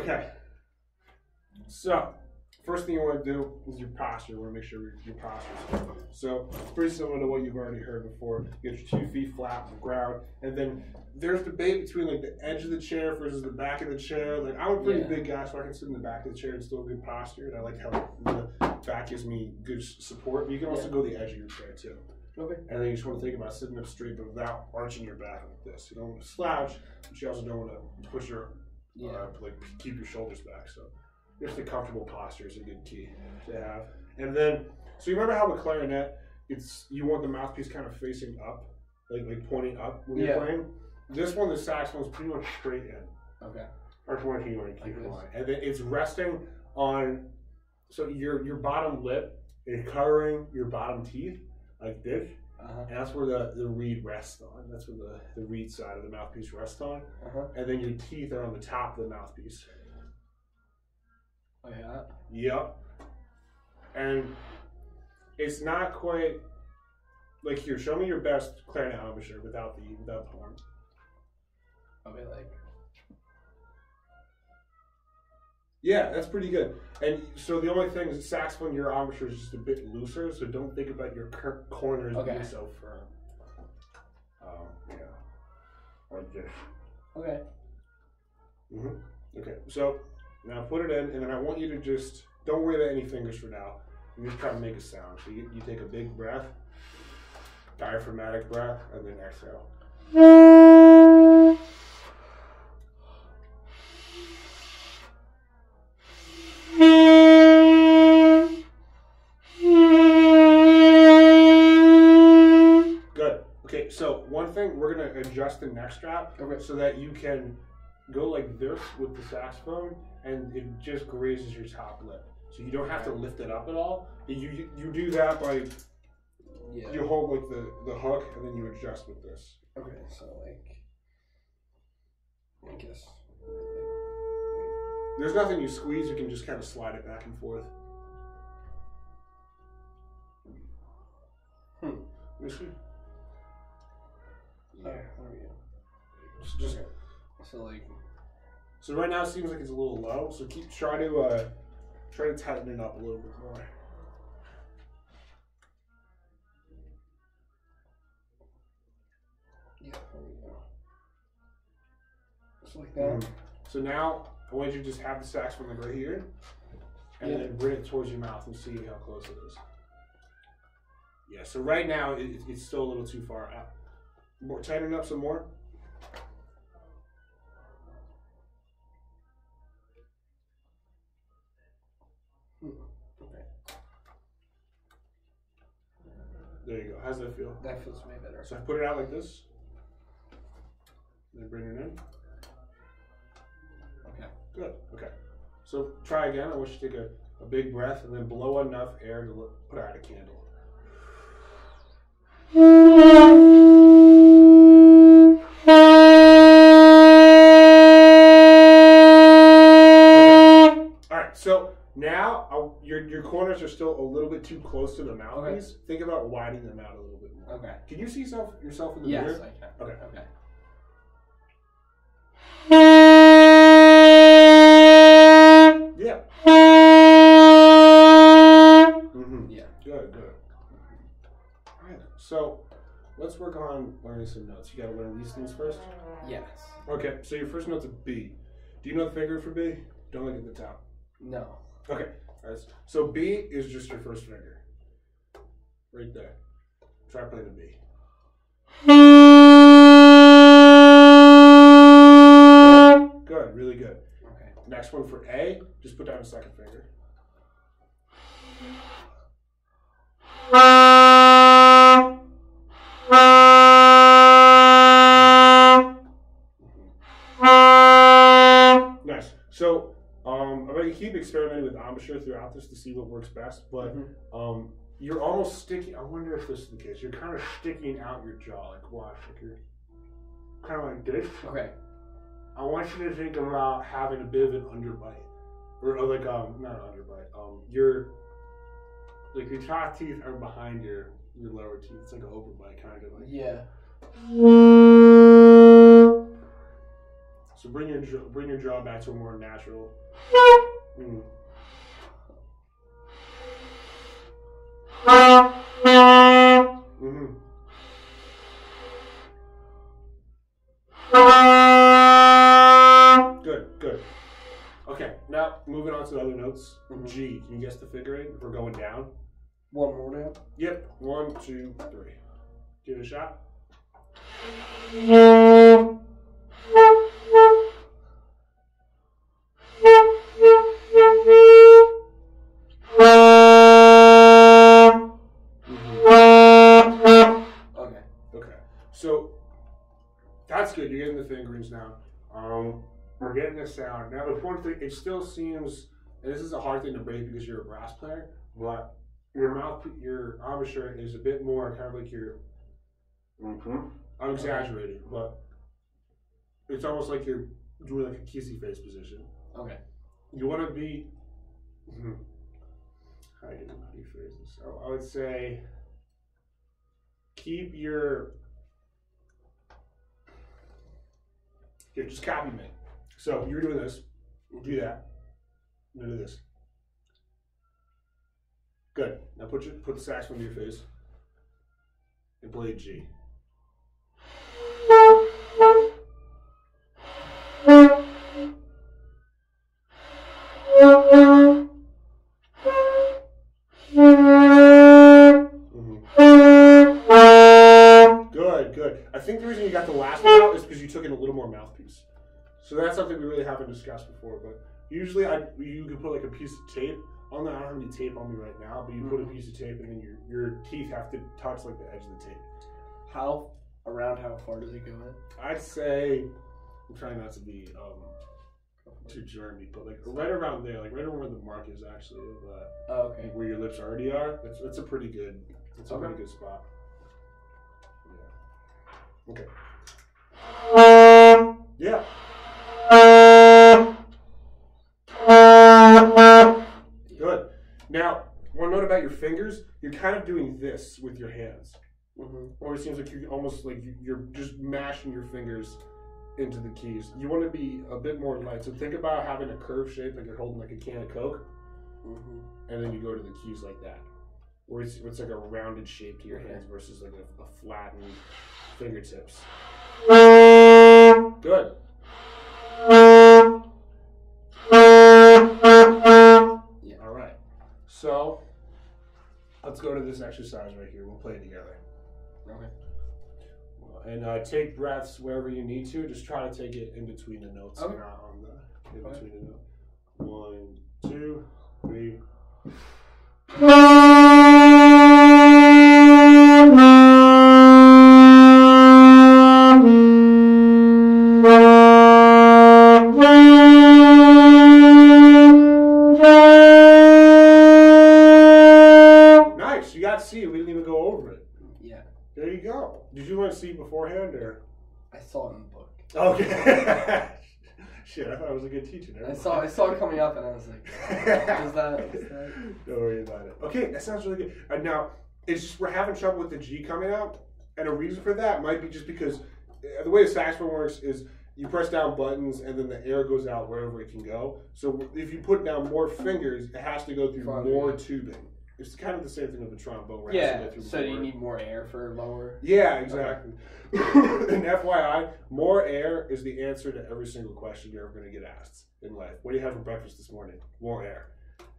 Okay. So, first thing you want to do is your posture. You want to make sure your posture is good. So, it's pretty similar to what you've already heard before. Get your 2 feet flat on the ground, and then there's debate between like the edge of the chair versus the back of the chair. Like I'm a pretty big guy, so I can sit in the back of the chair and still have good posture. And I like how the back gives me good support. But you can also go the edge of your chair too. Okay. And then you just want to think about sitting up straight, but without arching your back like this. You don't want to slouch, but you also don't want to push your like keep your shoulders back. So just a comfortable posture is a good key to have. And then, so you remember how the clarinet, you want the mouthpiece kind of facing up, like pointing up when you're playing. This one, the saxophone, is pretty much straight in. Okay. That's one thing you want to keep in mind. And then it's resting on, so your bottom lip is covering your bottom teeth like this. And that's where the reed rests on. That's where the reed side of the mouthpiece rests on. And then your teeth are on the top of the mouthpiece. Oh yeah? Yep. And it's not quite, like here, show me your best clarinet embouchure without the horn. Okay, like. Yeah, that's pretty good. And so the only thing is, saxophone, your embouchure is just a bit looser, so don't think about your corners being so firm. Yeah. Like this. Okay. Okay, so now put it in, and then I want you to just, don't worry about any fingers for now. You just try to make a sound. So you take a big breath, diaphragmatic breath, and then exhale. Good. Okay, so one thing, we're going to adjust the neck strap so that you can go like this with the saxophone, and it just grazes your top lip. So you don't have to lift it up at all. You do that by, you hold like the hook, and then you adjust with this. Okay, so like, I guess. There's nothing you squeeze, you can just kind of slide it back and forth. Let me see. Yeah, there we go. Just so like. So right now it seems like it's a little low, so try to tighten it up a little bit more. Yeah, there we go. Just like that. So now I want you to just have the saxophone like right here, and then bring it towards your mouth and see how close it is. Yeah, so right now it's still a little too far out. Tighten it up some more. There you go. How's that feel? That feels way better. So I put it out like this. Then bring it in. Okay. Good. Okay. So try again. I want you to take a big breath and then blow enough air to put out a candle. All right. So now your corners are still a little bit too close to the mouthpiece. Think about widening them out a little bit more. Okay. Can you see yourself in the mirror? Yes, I can. Okay. Okay. Yeah. Yeah. Good. All right. So let's work on learning some notes. You got to learn these things first? Yes. Okay. So your first note's a B. Do you know the finger for B? Don't look at the top. No. Okay. All right. So B is just your first finger. Right there. Try playing a B. Good. Really good. Okay. Next one for A, just put down a second finger. Nice. So I'm going to keep experimenting with embouchure throughout this to see what works best, but you're almost sticking. I wonder if this is the case. You're kind of sticking out your jaw, like watch, like you're kind of like this. Okay. I want you to think about having a bit of an underbite, or like not an underbite. Your top teeth are behind your lower teeth. It's like an overbite, kind of. Like. Yeah. So bring your jaw back to a more natural. Mm. Mm-hmm. Good. Okay, now moving on to the other notes. G. Can you guess the figure eight if we're going down? One more down? Yep. 1, 2, 3. Give it a shot. Okay. So that's good. You're getting the fingerings now. We're getting the sound. Now, the important thing, it still seems, and this is a hard thing to break because you're a brass player, but your mouth, your embouchure is a bit more kind of like your. I'm exaggerating, but it's almost like you're doing like a kissy face position. Okay. You want to be. How do you phrase this? So I would say keep your. Here, just copy me. So you're doing this. Do that. I'm gonna do this. Good. Now put the saxophone to your face and play G. Good. I think the reason you got the last one out is because you took in a little more mouthpiece. So that's something we really haven't discussed before. But usually you could put like a piece of tape on there. I don't have any tape on me right now, but you put a piece of tape and then your teeth have to touch like the edge of the tape. Around how far does it go in? I'd say, I'm trying not to be too germy, but like right around there, like right around where the mark is actually of okay. Where your lips already are. That's a pretty good. That's a pretty good spot. Okay. Yeah. Good. Now, one note about your fingers, you're kind of doing this with your hands. Or it seems like you're almost like you're just mashing your fingers into the keys. You want to be a bit more light. So think about having a curved shape, like you're holding like a can of Coke. And then you go to the keys like that. Or it's like a rounded shape to your hands versus like a flattened fingertips. Good. Yeah. All right. So let's go to this exercise right here. We'll play it together. Okay. And take breaths wherever you need to. Just try to take it in between the notes. Okay. Not on the in between the notes. 1, 2, 3. Nice. You got C. We didn't even go over it. Yeah. There you go. Did you want to see beforehand or? I saw it in the book. Okay. Shit, I thought I was a good teacher. I saw it coming up and I was like, what is that? Don't worry about it. Okay, that sounds really good. And now, it's just we're having trouble with the G coming out. And a reason for that might be just because the way the saxophone works is you press down buttons and then the air goes out wherever it can go. So if you put down more fingers, it has to go through more tubing. It's kind of the same thing with the trombone. Where it has to go through so you need more air for lower? Yeah, exactly. Okay. And FYI, more air is the answer to every single question you're ever going to get asked in life. What do you have for breakfast this morning? More air.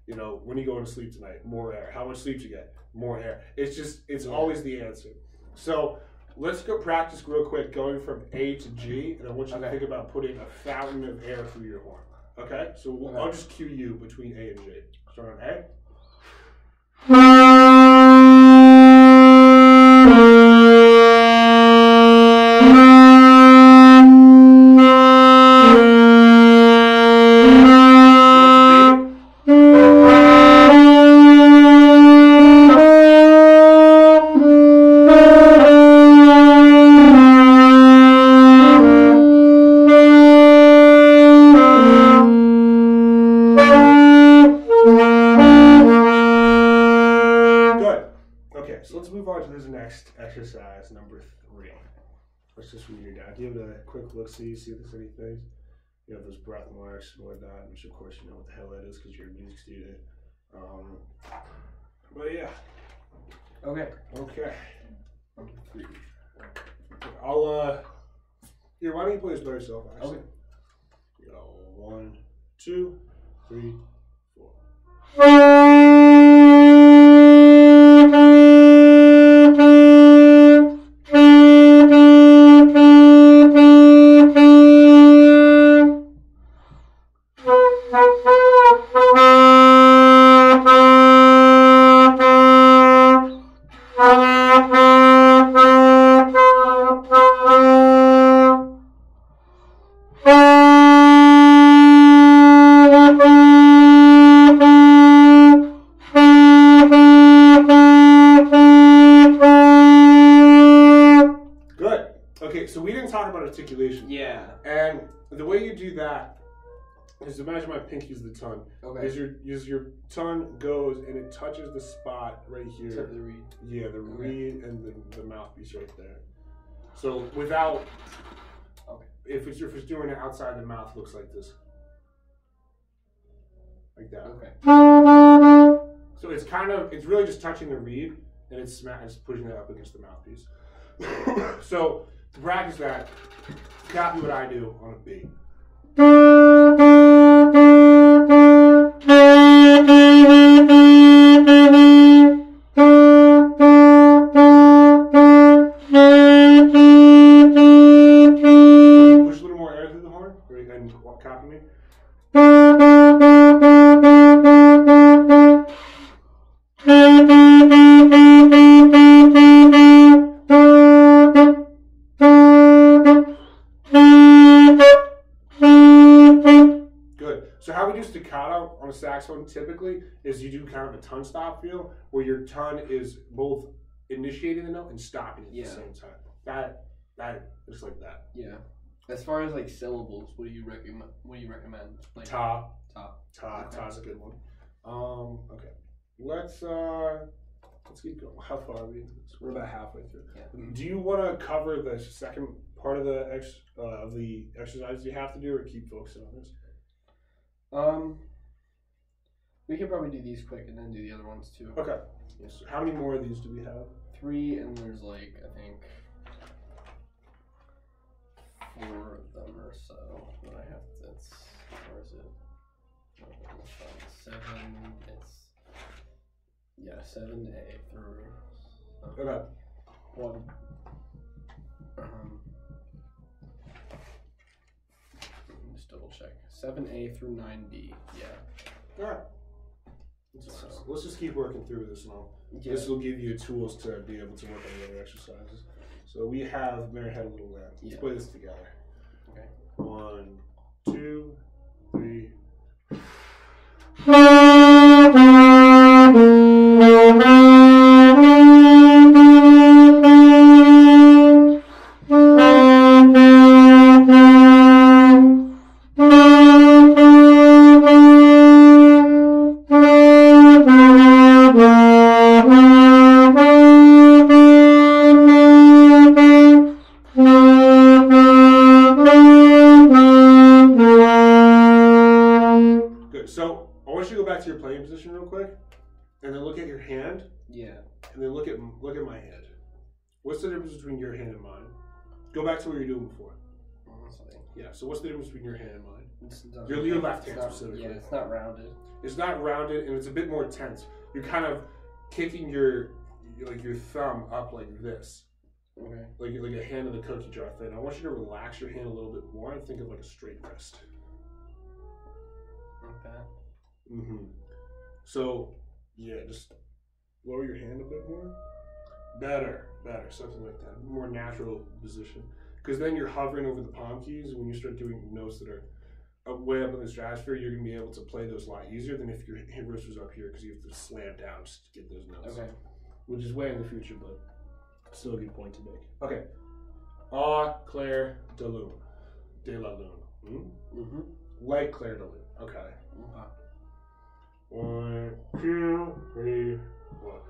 You know, when are you going to sleep tonight? More air. How much sleep did you get? More air. It's always the answer. So let's go practice real quick going from A to G, and I want you to think about putting a fountain of air through your horn. Okay? So I'll just cue you between A and G. Start on A. Exercise number 3. Let's just read it down. Give it a quick look, see if there's anything. you have those breath marks and whatnot, which of course you know what the hell that is because you're a music student. But yeah. Okay. Okay. I'll here, why don't you play this by yourself actually? Okay. You go 1, 2, 3, 4. Okay, so we didn't talk about articulation. Yeah. And the way you do that is, imagine my pinky's the tongue. Okay. Is your tongue goes and it touches the spot right here. Tip of the reed. Yeah, the reed and the mouthpiece right there. So without, if it's doing it outside the mouth, it looks like this, like that. Okay. So it's really just touching the reed and it's pushing it up against the mouthpiece. So to practice that, copy what I do on a beat. Push a little more air through the horn, and copy me. So how we do staccato on a saxophone typically is you do kind of a tongue stop feel where your tongue is both initiating the note and stopping it at the same time. That just like that. Yeah. As far as like syllables, what do you recommend? Like, Ta. Okay. Ta's a good one. Okay. Let's keep going. How far are we? We're about halfway through. Yeah. Do you want to cover the second part of the exercises you have to do, or keep focusing on this? We can probably do these quick and then do the other ones too. Okay. Yes. So how many more of these do we have? 3, and there's like, I think 4 of them or so. But I have to, where is it? 7, it's 7A through Okay. 1. Just double check. 7A through 9B. Yeah. All right. So let's just keep working through this now. Yeah. This will give you tools to be able to work on the other exercises. So we have Mary Had a Little Lamb. Let's play this together. Okay. 1, 2, 3. So I want you to go back to your playing position real quick, and then look at your hand. Yeah. And then look at my hand. What's the difference between your hand and mine? Go back to what you were doing before. Yeah. So what's the difference between your hand and mine? Your left hand specifically. Yeah, it's not rounded. It's not rounded, and it's a bit more tense. You're kind of kicking your thumb up like this. Okay. Like a hand in the cookie jar thing. I want you to relax your hand a little bit more and think of like a straight wrist. Like that. Mm-hmm. So, yeah, just lower your hand a bit more. Better, something like that. More natural position. Because then you're hovering over the palm keys. When you start doing notes that are way up in the stratosphere, you're going to be able to play those a lot easier than if your hand wrist was up here, because you have to slam down just to get those notes. Okay. Which is way in the future, but still a good point to make. Okay. Ah, Claire de Lune. De la Lune. Mm-hmm. Like Claire de Lune. Okay. 1, 2, 3, 4.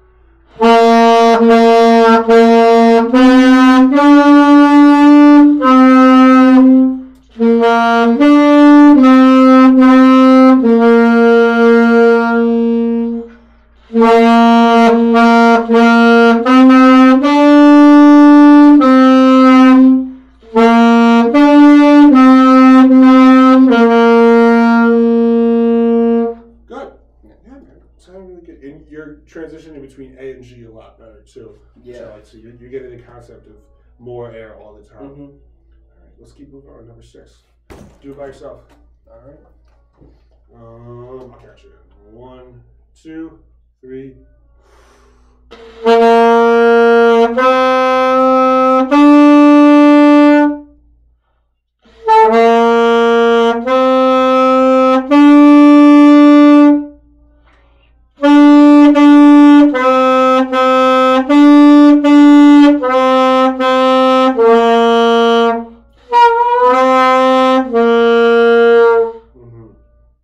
you're transitioning between A and G a lot better too. Yeah. So you're getting the concept of more air all the time. Mm-hmm. All right, let's keep moving on. Number 6. Do it by yourself. All right. I'll catch you. 1, 2, 3.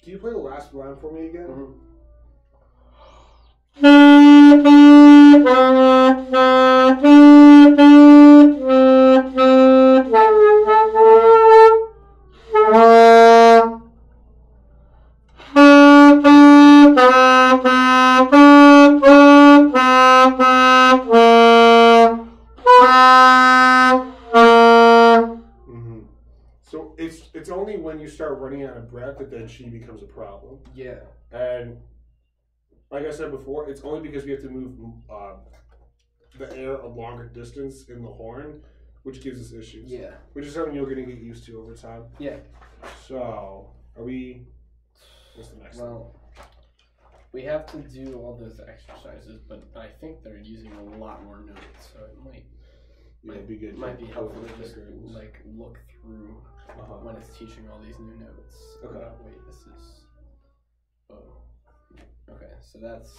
Can you play the last line for me again? Mm-hmm. So it's only when you start running out of breath that then she becomes a problem. Yeah. And like I said before, it's only because we have to move the air a longer distance in the horn, which gives us issues. Yeah. Which is something you're going to get used to over time. Yeah. So, are we... What's the next Well, we have to do all those exercises, but I think they're using a lot more notes, so it might be good. might be helpful to just figures. like look through when it's teaching all these new notes. Okay. Wait, this is. Oh. Okay, so that's.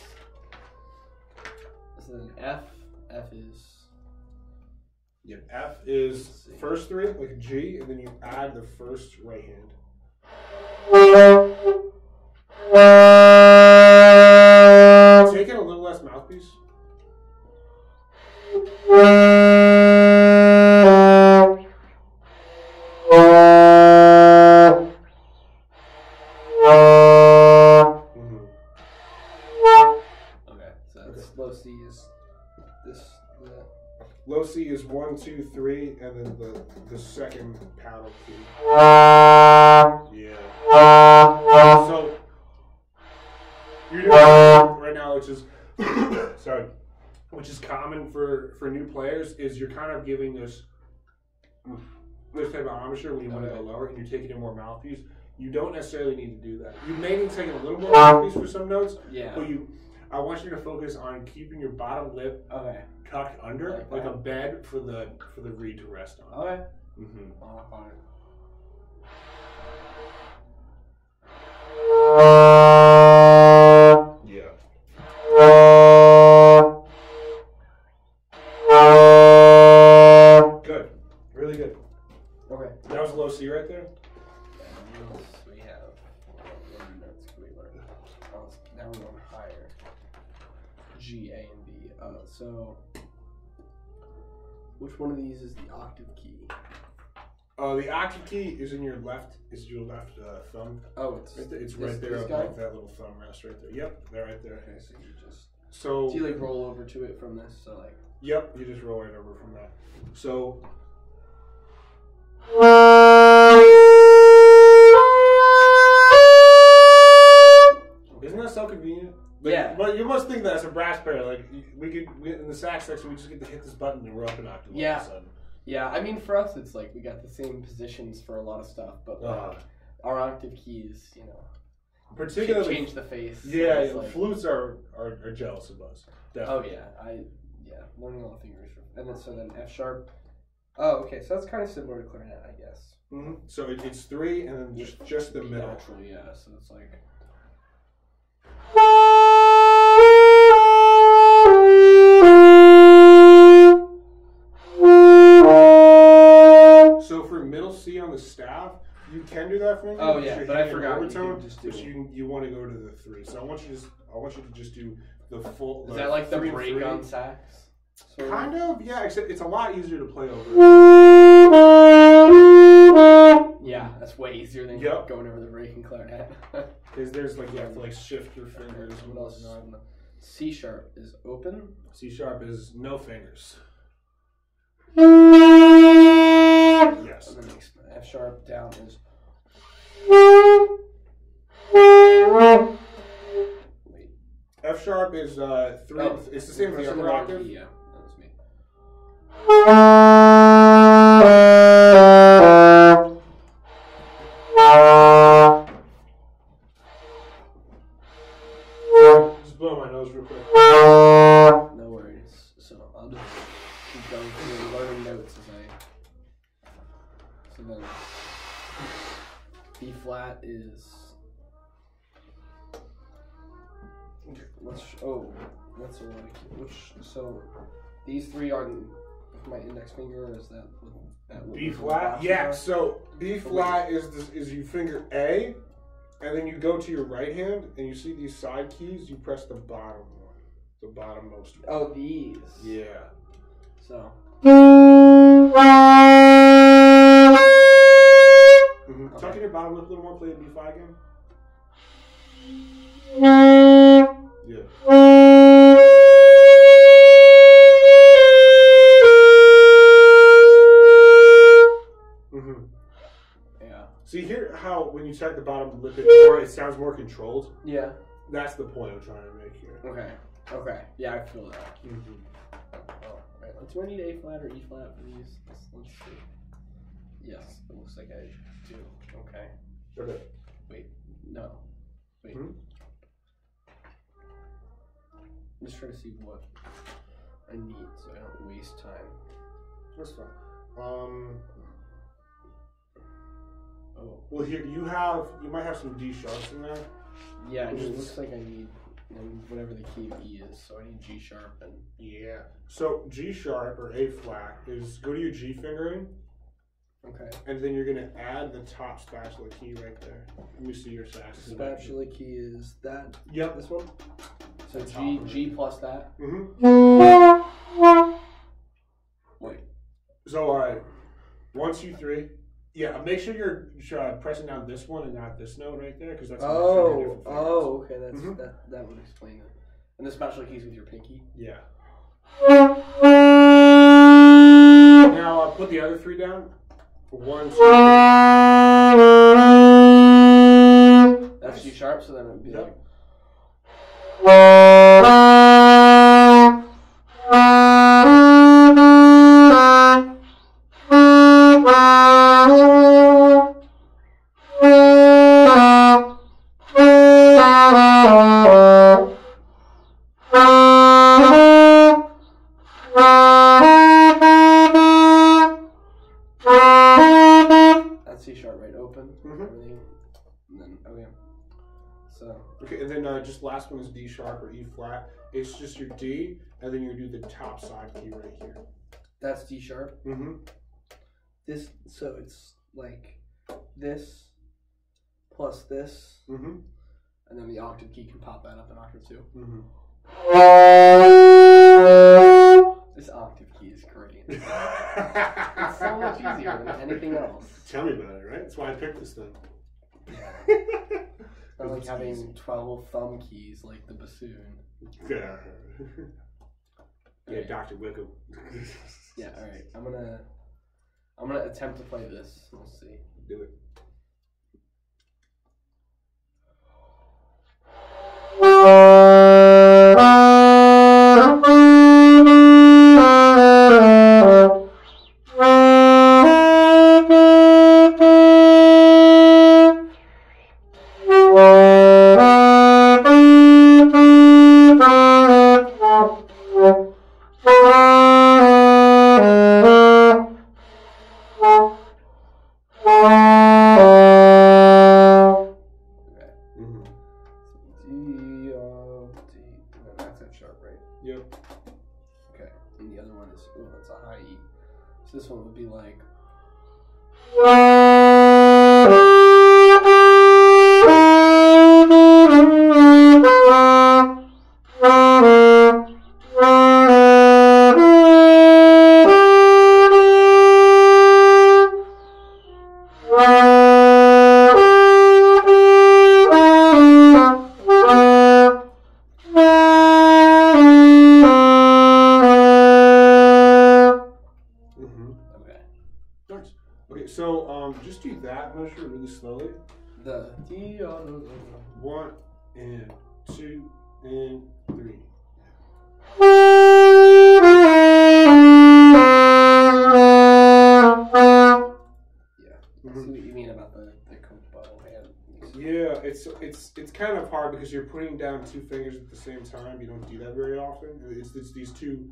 This is an F. F is. Yep, F is first 3, like a G, and then you add the first right hand. Take it a little less mouthpiece. Okay, so that's low C is this. Low C is 1, 2, 3, and then the second paddle key. Yeah. So you're doing right now, which is sorry, which is common for new players, is you're kind of giving this type of embouchure when you want to go lower, and you're taking in more mouthpiece. You don't necessarily need to do that. You may need to take in a little more mouthpiece for some notes, but I want you to focus on keeping your bottom lip tucked under, like a bed for the reed to rest on. Okay. Mm-hmm. Yeah. Good. Really good. Okay. That was low C right there? We have what notes can we learn? Now we're going higher. G, A, and B. So which one of these is the octave key? The octave key is in your left. Is your left thumb? Oh, it's right there. It's right there above that little thumb rest right there. Yep, they're right there. Okay, so you just do you like roll over to it from this? So like. Yep, you just roll right over from that. So. Isn't that so convenient? Like, yeah. But you must think that as a brass player, like we in the sax section, we just get to hit this button and we're up an octave all of a sudden. Yeah, I mean, for us, it's like we got the same positions for a lot of stuff, but like, our octave keys, you know, particularly change the face. Yeah, like, flutes are jealous of us. Definitely. Oh yeah, learning all the fingers, and then F sharp. Oh, okay, so that's kind of similar to clarinet, I guess. Mm-hmm. So it's 3, and then just the middle. Naturally, yeah. So it's like. So for middle C on the staff, you can do that for me. Oh yeah, but I forgot. Overtone, you want to go to the 3. So I want you to just do the full. Is that like the break on sax? Kind of, yeah. Except it's a lot easier to play over. Yeah, that's way easier than going over the break in clarinet. Because there's like you have to like shift your fingers. What else? C sharp is open. C sharp is no fingers. Yes. And then F sharp down is. Wait. F sharp is 3. Oh, it's the same as the upper octave. Yeah, that was me. Just blow my nose real quick. No worries. So I'll just keep going through learning notes as I. So then, B flat is. That's a lot of which. So these 3 are with my index finger, or is that B flat? Yeah. So B flat is you finger A, and then you go to your right hand, and you see these side keys. You press the bottom one, the bottommost one. Oh, these. Yeah. So. Okay. Tuck in your bottom lip a little more. Play the B flat again. Yeah. Yeah. See here how when you tuck the bottom lip it sounds more controlled? Yeah. That's the point I'm trying to make here. Okay. Okay. Yeah, I feel that. Oh, right. Do I need A flat or E flat for these? Let's see. Yes, it looks like I do. Okay. Okay. Wait. No. Wait. I'm just trying to see what I need so I don't waste time. That's fine. Oh. Well, here you might have some D sharps in there. Yeah, it looks like I need whatever the key of E is, so I need G sharp and. Yeah. So G sharp or A flat is go to your G fingering. Okay. And then you're gonna add the top spatula key right there. Let me see your saxophone. Spatula key is that. Yep. This one. So G plus that. Wait. So all right, 1, 2, 3. Yeah, make sure you're pressing down this one and not this note right there, because that's. Okay, that would explain it. And the spatula keys with your pinky. Yeah. Now put the other 3 down. 1, 2, 3. That's G sharp, so then it would be like. That's C sharp, right? Open. Everything. And then okay. So. Okay, and then just last one is D sharp or E flat. It's just your D, and then you do the top side key right here. That's D sharp. This, so it's like this plus this, and then the octave key can pop that up an octave too. This octave key is great. It's so much easier than anything else. Tell me about it, right? That's why I picked this thing. Yeah. Not like having easy. 12 thumb keys like the bassoon. Yeah. Yeah, Dr. Wickham. Yeah, alright. I'm gonna attempt to play this. We'll see. Do it. Yep. Okay. And the other one is, oh, that's a high E. So this one would be like. So just do that motion really slowly. The 1 and 2 and 3. I see what you mean about the Coke bottle hand. Yeah, it's kind of hard because you're putting down 2 fingers at the same time. You don't do that very often. It's these two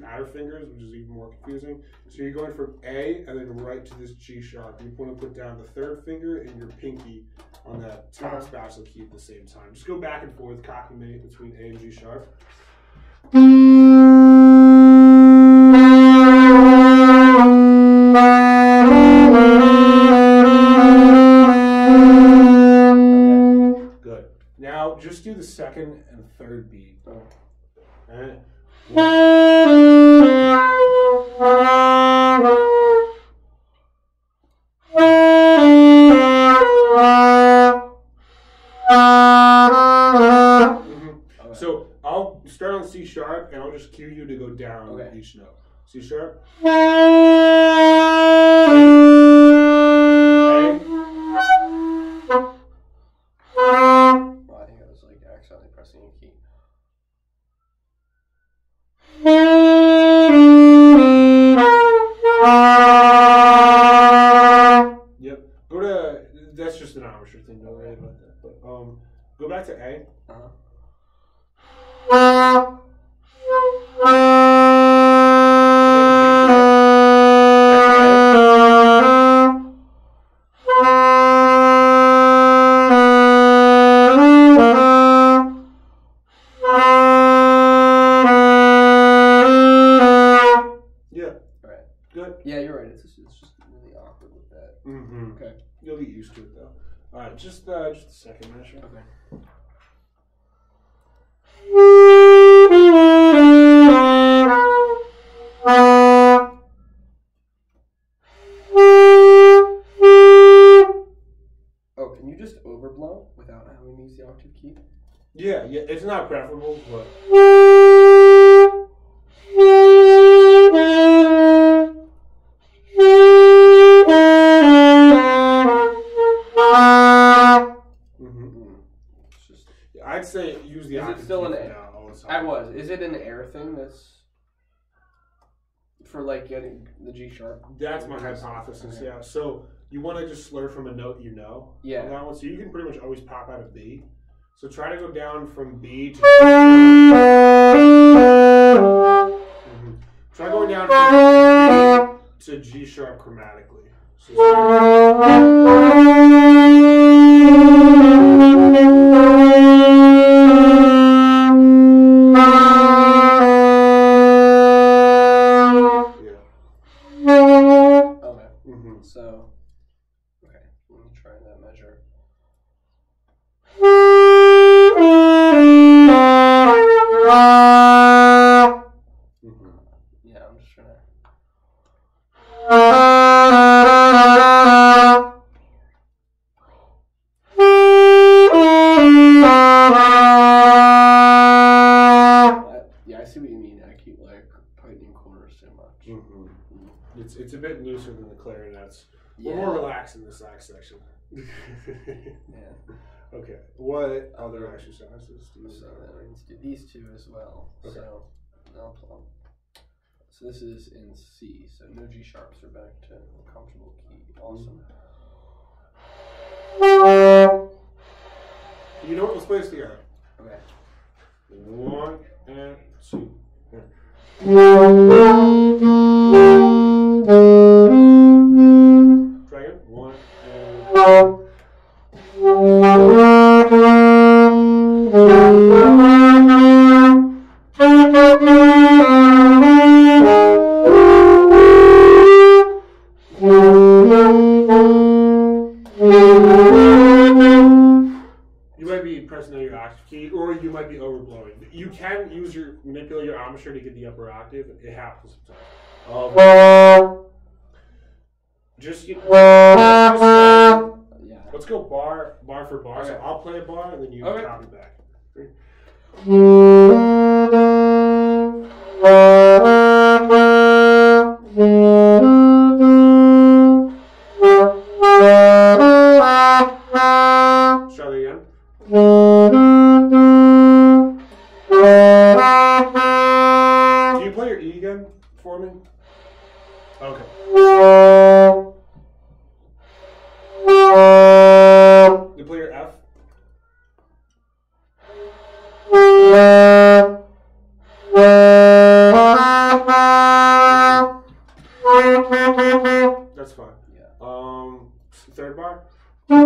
outer fingers, which is even more confusing. So you're going from A and then right to this G sharp. You want to put down the 3rd finger and your pinky on that top spatula key at the same time. Just go back and forth, copulate between A and G sharp. Good. Now just do the 2nd and 3rd beat. And so I'll start on C sharp and I'll just cue you to go down each note. C sharp. A. Well, I think I was like accidentally pressing a key. Yep. Go to, that's just an amateur thing, don't worry about that. But go back to A. Good. Yeah, you're right. It's just really awkward with that. Okay. You'll get used to it though. All right, just a second measure. Okay. Oh, can you just overblow without having to use the octave key? Yeah, it's not preferable, but. I'd say use the octave key. Is it still an Is it an air thing that's for like getting the G sharp? That's my hypothesis. Okay. Yeah. So you want to just slur from a note you know. Yeah. On that one, so you can pretty much always pop out of B. So try to go down from B to. Try going down from B to G sharp chromatically. So So, okay, let me try that measure. Yeah, I'm just trying to. Yeah, I see what you mean. I keep like tightening corners too much. It's a bit looser than the clarinets. Yeah. We're more relaxed in the sax section. Yeah. Okay. What other exercises do you So let's do these two as well. Okay. So this is in C. So no G sharps are back to a comfortable key. Awesome. You know what? Let's play this together. Okay. 1 and 2. Try again. 1 and. You might be pressing on your octave key, or you might be overblowing. You can manipulate your embouchure to get the upper octave. It happens sometimes. Let's go bar for bar. Okay. So I'll play a bar and then you copy back. Try that again. guitar.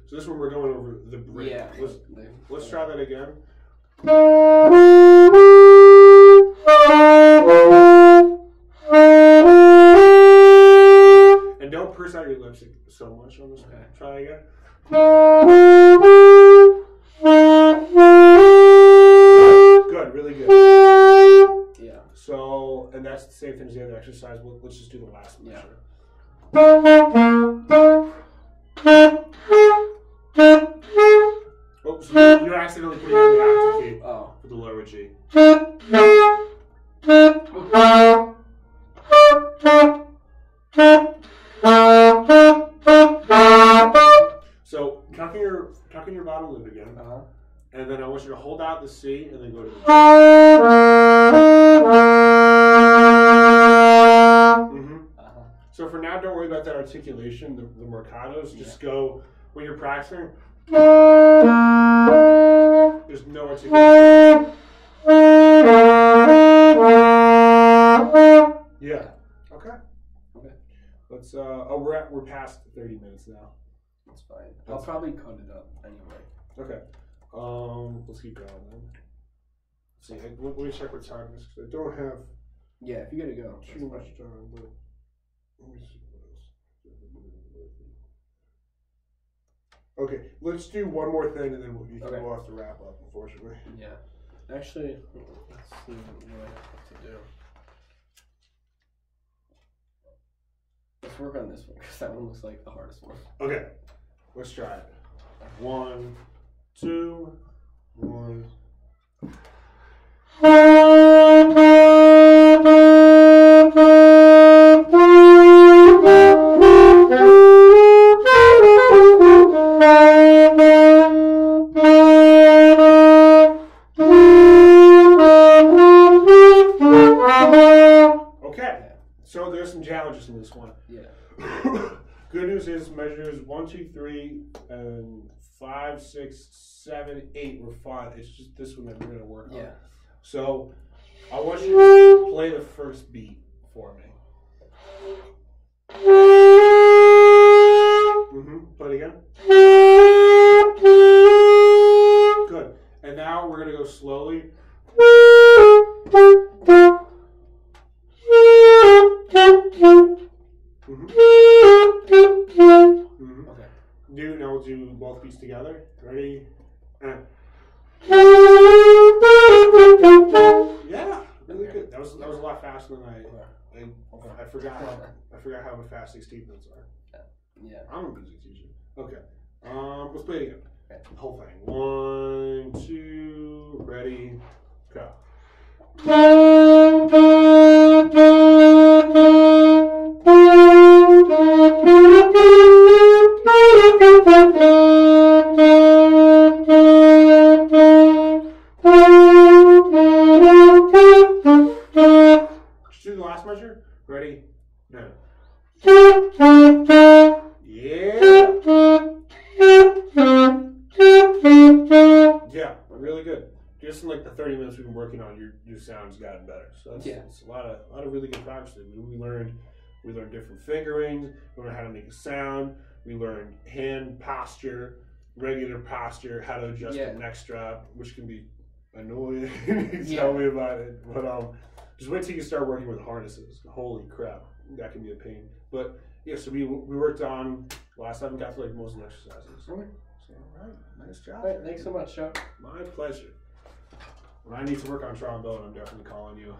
So this one we're going over the break. Yeah. Let's try that again. And don't purse out your lips so much on this one. Okay. Try again. Good, really good. Yeah. So, and that's the same thing as the other exercise. Let's just do the last measure. Oh, so you're accidentally putting on the octave key for the lower G. So, tucking your bottom lip again. And then I want you to hold out the C and then go to the G. So for now, don't worry about that articulation, the marcatos. Just go, when you're practicing, there's no articulation. Yeah. Okay. Let's, we're past 30 minutes now. That's fine. I'll probably cut it up anyway. Okay. Let's keep going then. Let's see, let me check what time it is, because I don't have if you gotta go. too much time, but let me see what else. Okay, let's do one more thing and then we'll have to wrap up, unfortunately. Yeah. Actually, let's see what I have to do. Let's work on this one, because that one looks like the hardest one. Okay, let's try it. 1, 2, 1. Okay, so there's some challenges in this one. Yeah. Good news is measures 1, 2, 3, and 5, 6, 7, 8 were fun. It's just this one that we're gonna work on. Yeah. So I want you to play the first beat for me. Play it again. Good. And now we're gonna go slowly. Okay. Now we'll do both beats together. Ready? Yeah, really good. That was a lot faster than I forgot how fast these statements are. Yeah. I'm a music teacher. Okay. Let's play it again. Okay. The whole thing. 1, 2, ready, go. Just do the last measure. Ready? Now. Yeah, really good. Just in like the 30 minutes we've been working on, your sound's gotten better. So it's a lot of really good practice. We learned different fingerings. We learned how to make a sound. We learned hand posture, regular posture, how to adjust the neck strap, which can be annoying. Tell me about it. But just wait till you start working with harnesses. Holy crap, that can be a pain. But yeah, so we worked on last time we got through like most of the exercises. Okay. So all right, nice job. All right, thanks so much, Chuck. My pleasure. When I need to work on trombone, I'm definitely calling you.